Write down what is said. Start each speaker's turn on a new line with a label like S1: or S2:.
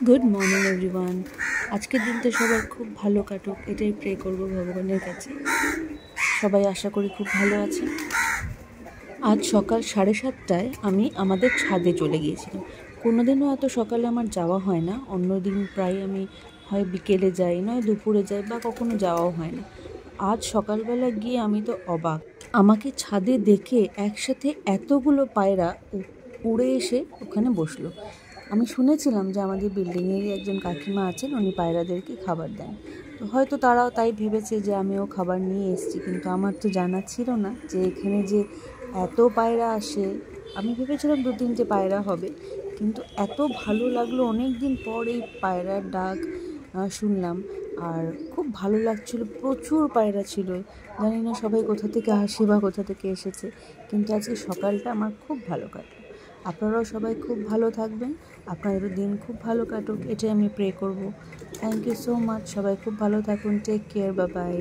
S1: Good morning everyone. আজকের দিনটা সবার খুব ভালো কাটুক, এটাই প্রে করবো ভগবানের কাছে। সবাই আশা করি খুব ভালো আছে। আজ সকাল 7:30টায় আমি আমাদের ছাদে চলে গিয়েছিলাম। কোনোদিনও এত সকালে আমার যাওয়া হয় না। অন্যদিন প্রায় আমি হয় বিকেলে যাই, নয় দুপুরে যাই, বা কখনো যাওয়াও হয় না। আজ সকালবেলা গিয়ে আমি তো অবাক। আমাকে ছাদে দেখে একসাথে এতগুলো পায়রা উড়ে এসে ওখানে বসলো। আমি শুনেছিলাম যে আমাদের বিল্ডিংয়েরই একজন কাকিমা আছেন, উনি পায়রাদেরকে খাবার দেন। তো হয়তো তারাও তাই ভেবেছে যে আমিও খাবার নিয়ে এসেছি, কিন্তু আমার তো জানা ছিল না যে এখানে যে এত পায়রা আসে। আমি ভেবেছিলাম 2-3টে পায়রা হবে, কিন্তু এত ভালো লাগলো। অনেক দিন পর এই পায়রার ডাক শুনলাম, আর খুব ভালো লাগছিল। প্রচুর পায়রা ছিল, জানি না সবাই কোথা থেকে আসে বা কোথা থেকে এসেছে, কিন্তু আজকে সকালটা আমার খুব ভালো কাটলো। আপনারাও সবাই খুব ভালো থাকবেন, আপনাদেরও দিন খুব ভালো কাটুক, এটাই আমি প্রে করব। Thank you so much. সবাই খুব ভালো থাকুন। Take care, bye by.